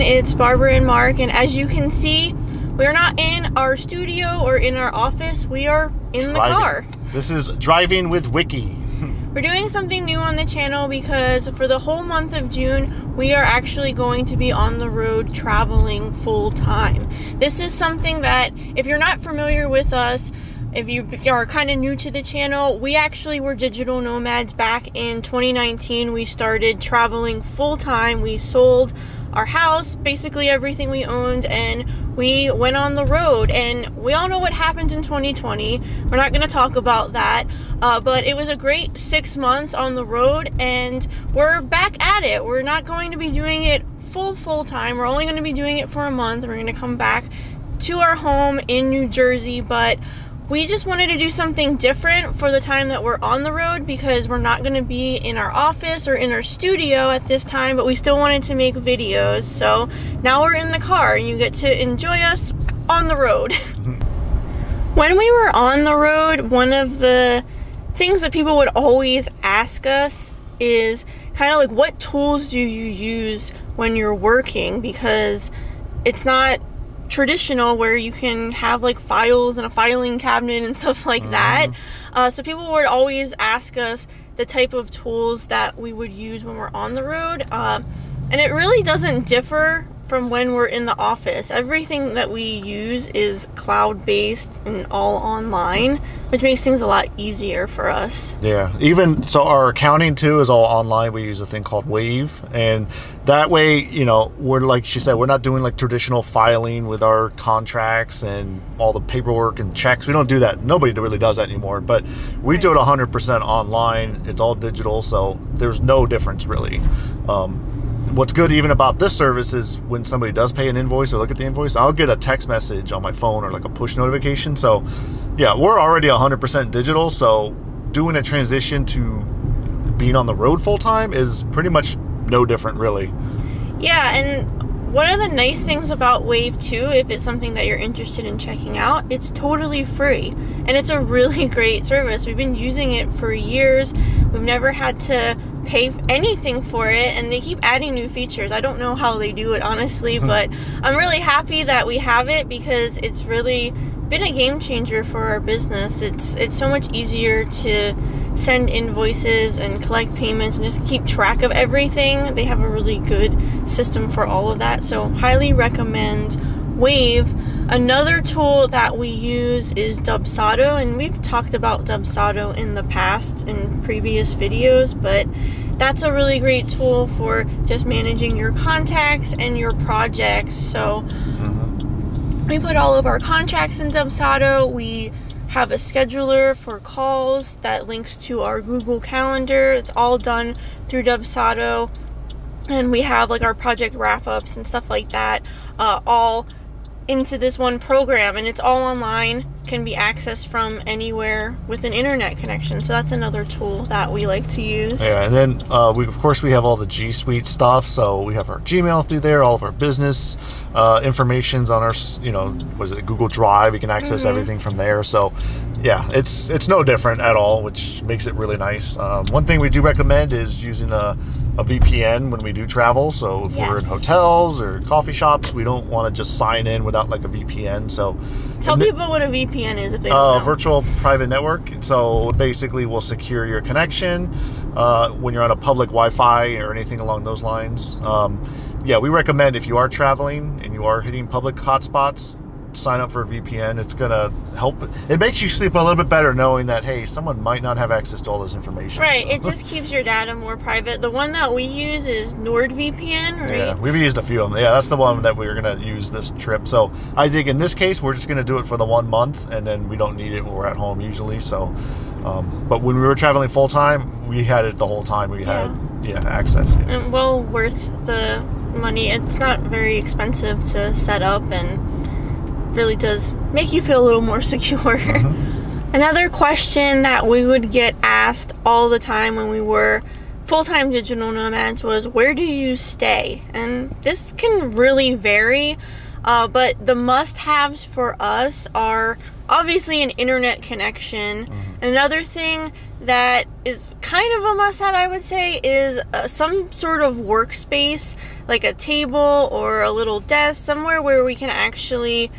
everyone, it's Barbara and Mark, and as you can see, we're not in our studio or in our office, we are in the car. This is Driving with Wicky. We're doing something new on the channel because for the whole month of June, we are actually going to be on the road traveling full time. This is something that, if you're not familiar with us, if you are kind of new to the channel, we actually were digital nomads back in 2019. We started traveling full time. We sold our house, basically everything we owned, and we went on the road. And we all know what happened in 2020. We're not going to talk about that, but it was a great 6 months on the road, and we're back at it. We're not going to be doing it full time. We're only going to be doing it for a month. We're going to come back to our home in New Jersey, but we just wanted to do something different for the time that we're on the road because we're not going to be in our office or in our studio at this time, but we still wanted to make videos. So now we're in the car and you get to enjoy us on the road. When we were on the road, one of the things that people would always ask us is kind of like, what tools do you use when you're working? Because it's not traditional where you can have like files and a filing cabinet and stuff like that. So people would always ask us the type of tools that we would use when we're on the road. And it really doesn't differ from when we're in the office. Everything that we use is cloud-based and all online, which makes things a lot easier for us. Yeah, even so our accounting too is all online. We use a thing called Wave, and that way, you know, we're, like she said, we're not doing like traditional filing with our contracts and all the paperwork and checks. We don't do that. Nobody really does that anymore, but we do it 100% online. It's all digital, so there's no difference really. What's good even about this service is when somebody does pay an invoice or look at the invoice, I'll get a text message on my phone or like a push notification. So yeah, we're already 100% digital. So doing a transition to being on the road full time is pretty much no different really. Yeah, and one of the nice things about Wave too, if it's something that you're interested in checking out, it's totally free. And it's a really great service. We've been using it for years. We've never had to pay anything for it, and they keep adding new features. I don't know how they do it, honestly, but I'm really happy that we have it because it's really been a game changer for our business. It's so much easier to send invoices and collect payments and just keep track of everything. They have a really good system for all of that, so highly recommend Wave. Another tool that we use is Dubsado, and we've talked about Dubsado in the past in previous videos, but that's a really great tool for just managing your contacts and your projects. So we put all of our contracts in Dubsado. We have a scheduler for calls that links to our Google Calendar. It's all done through Dubsado, and we have like our project wrap-ups and stuff like that all into this one program, and it's all online, can be accessed from anywhere with an internet connection. So that's another tool that we like to use. Yeah, and then of course we have all the G Suite stuff. So we have our Gmail through there, all of our business information's on our, you know, what is it, Google Drive. You can access everything from there. So yeah, it's no different at all, which makes it really nice. One thing we do recommend is using a VPN when we do travel. So if we're in hotels or coffee shops, we don't want to just sign in without like a VPN. So tell people what a VPN is if they don't know. Virtual private network. So basically we'll secure your connection when you're on a public Wi-Fi or anything along those lines. Yeah, we recommend if you are traveling and you are hitting public hotspots, sign up for a VPN. It's gonna help. It makes you sleep a little bit better knowing that, hey, someone might not have access to all this information. Right, so. It just keeps your data more private. The one that we use is NordVPN, right? Yeah, we've used a few of them. Yeah, that's the one that we're gonna use this trip. So I think in this case, we're just gonna do it for the 1 month, and then we don't need it when we're at home usually. So, but when we were traveling full time, we had it the whole time. We had access. Yeah. And well worth the money. It's not very expensive to set up, and really does make you feel a little more secure. Another question that we would get asked all the time when we were full-time digital nomads was, where do you stay? And this can really vary. But the must-haves for us are obviously an internet connection. Another thing that is kind of a must-have, I would say, is some sort of workspace, like a table or a little desk, somewhere where we can actually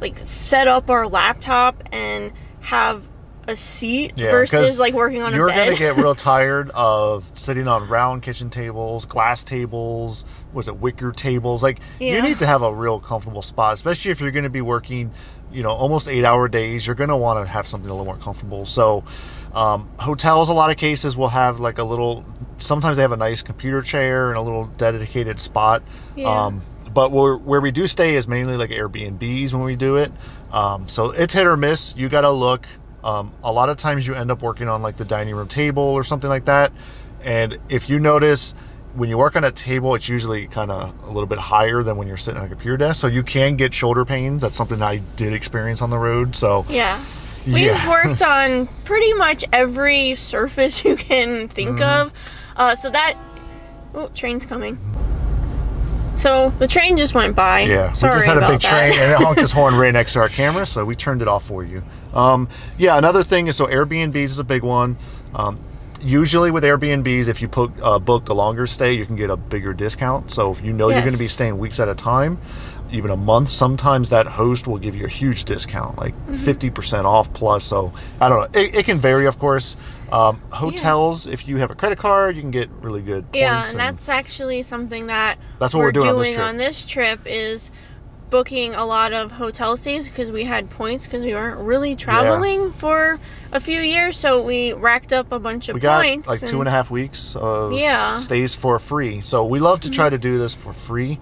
like set up our laptop and have a seat versus like working on a bed. You're going to get real tired of sitting on round kitchen tables, glass tables, wicker tables. Like, you need to have a real comfortable spot, especially if you're going to be working, you know, almost 8-hour days. You're going to want to have something a little more comfortable. So hotels, a lot of cases, will have like a little, sometimes they have a nice computer chair and a little dedicated spot. But where we do stay is mainly like Airbnbs when we do it. So it's hit or miss. You got to look. A lot of times you end up working on like the dining room table or something like that. And if you notice, when you work on a table, it's usually kind of a little bit higher than when you're sitting on a computer desk. So you can get shoulder pains. That's something I did experience on the road. So we've worked on pretty much every surface you can think of. So that, train's coming. So the train just went by. Yeah, sorry, we just had a big train and it honked its horn right next to our camera, so we turned it off for you. Another thing is, so Airbnbs is a big one. Usually with Airbnbs, if you book a longer stay, you can get a bigger discount. So if you know you're going to be staying weeks at a time, even a month, sometimes that host will give you a huge discount, like 50% off plus. So I don't know. It can vary, of course. Hotels, if you have a credit card, you can get really good points. Yeah, and that's actually something that's what we're doing on this trip is booking a lot of hotel stays because we had points because we weren't really traveling for a few years, so we racked up a bunch of points. We got like 2.5 weeks of stays for free. So we love to try to do this for free,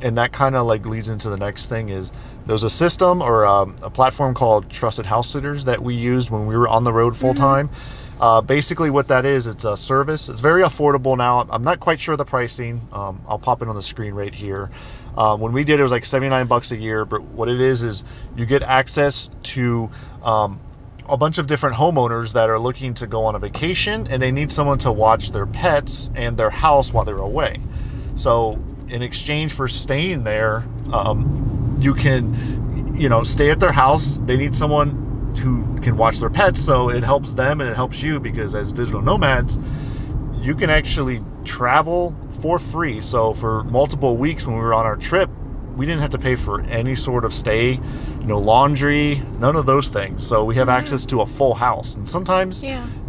and that kind of like leads into the next thing is there's a system or a platform called Trusted House Sitters that we used when we were on the road full time. Basically what that is, it's a service. It's very affordable now. I'm not quite sure the pricing. I'll pop it on the screen right here. When we did it was like $79 a year, but what it is you get access to a bunch of different homeowners that are looking to go on a vacation and they need someone to watch their pets and their house while they're away. So in exchange for staying there, you can, stay at their house. They need someone who can watch their pets, so it helps them and it helps you because as digital nomads, you can actually travel for free. So for multiple weeks when we were on our trip, we didn't have to pay for any sort of stay, no laundry, none of those things. So we have access to a full house, and sometimes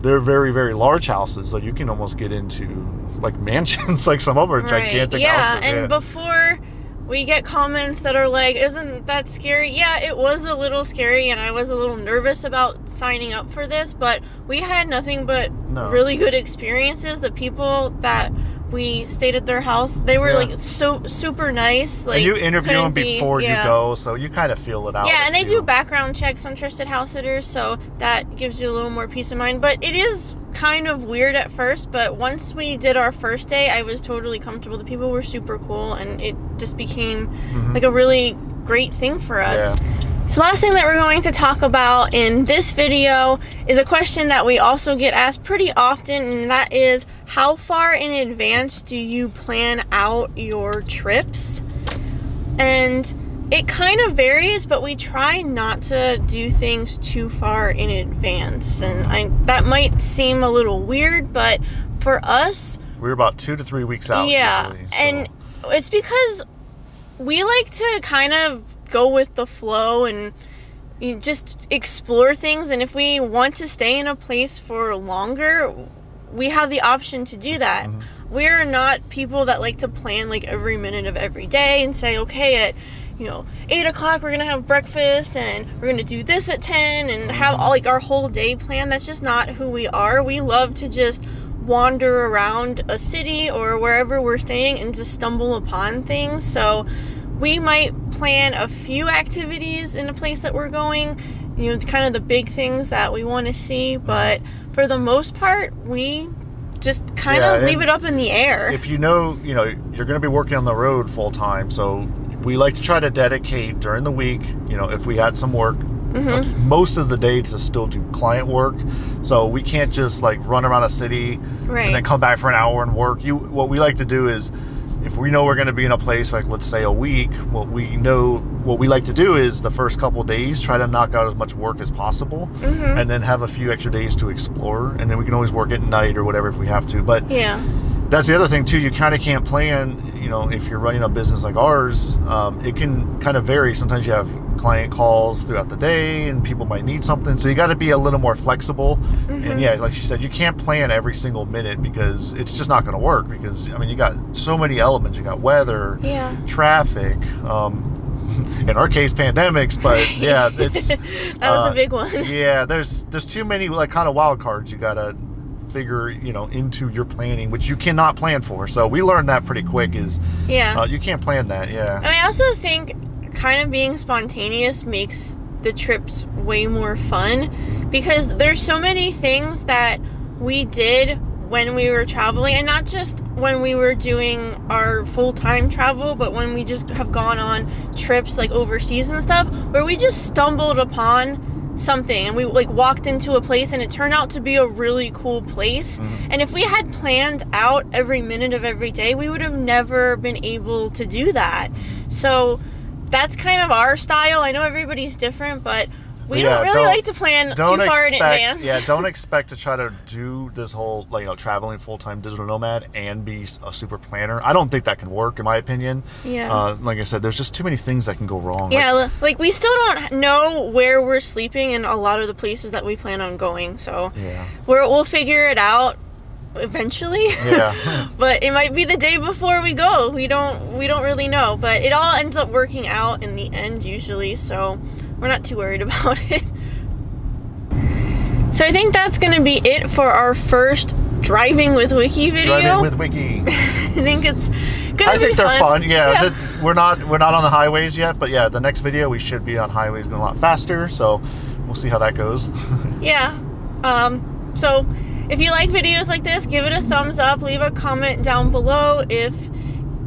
they're very, very large houses, so you can almost get into like mansions. Like some of them are gigantic houses. And before we get comments that are like, isn't that scary? Yeah, it was a little scary, and I was a little nervous about signing up for this, but we had nothing but really good experiences. The people that we stayed at their house, they were like so super nice. Like, and you interview them before you go, so you kind of feel it out. Yeah, and they do background checks on Trusted House Sitters, so that gives you a little more peace of mind. But it is kind of weird at first, but once we did our first day, I was totally comfortable. The people were super cool, and it just became like a really great thing for us. So last thing that we're going to talk about in this video is a question that we also get asked pretty often, and that is, how far in advance do you plan out your trips? And it kind of varies, but we try not to do things too far in advance. And that might seem a little weird, but for us, we're about 2 to 3 weeks out. Usually, so. And it's because we like to kind of go with the flow and just explore things. And if we want to stay in a place for longer, we have the option to do that. We're not people that like to plan like every minute of every day and say, okay, at 8 o'clock we're gonna have breakfast and we're gonna do this at 10 and have all like our whole day planned. That's just not who we are. We love to just wander around a city or wherever we're staying and just stumble upon things. So we might plan a few activities in a place that we're going, kind of the big things that we want to see, but for the most part, we just kind of leave it up in the air. If you're going to be working on the road full time, so we like to try to dedicate during the week, if we had some work, most of the day to still do client work. So we can't just like run around a city and then come back for an hour and work. What we like to do is if we know we're going to be in a place like, let's say, a week, what we like to do is the first couple days try to knock out as much work as possible, and then have a few extra days to explore, and then we can always work at night or whatever if we have to. But that's the other thing too, you kind of can't plan, you know, if you're running a business like ours, it can kind of vary. Sometimes you have client calls throughout the day and people might need something, so you got to be a little more flexible. And yeah, like she said, you can't plan every single minute because it's just not going to work, because I mean, you got so many elements. You got weather, traffic, in our case pandemics, but yeah, it's that was a big one. Yeah, there's too many like kind of wild cards you gotta figure, you know, into your planning, which you cannot plan for. So we learned that pretty quick, is you can't plan that. And I also think kind of being spontaneous makes the trips way more fun, because there's so many things that we did when we were traveling, and not just when we were doing our full-time travel, but when we just have gone on trips like overseas and stuff, where we just stumbled upon something and we like walked into a place and it turned out to be a really cool place. And if we had planned out every minute of every day, we would have never been able to do that. So that's kind of our style. I know everybody's different, but we don't really like to plan too far in advance. Yeah, don't expect to try to do this whole, like, you know, traveling full-time digital nomad and be a super planner. I don't think that can work, in my opinion. Like I said, there's just too many things that can go wrong. Like we still don't know where we're sleeping in a lot of the places that we plan on going. So we'll figure it out eventually. But it might be the day before we go. We don't really know. But it all ends up working out in the end usually. So we're not too worried about it. So I think that's going to be it for our first Driving with Wicky video. Driving with Wicky. I think it's going to be fun. I think they're fun. We're not on the highways yet, but yeah, the next video we should be on highways going a lot faster. So we'll see how that goes. So if you like videos like this, give it a thumbs up. Leave a comment down below if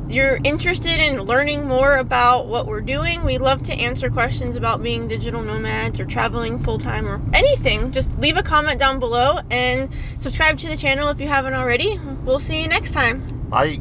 you're interested in learning more about what we're doing. We love to answer questions about being digital nomads or traveling full-time or anything. Just leave a comment down below and subscribe to the channel if you haven't already. We'll see you next time. Bye.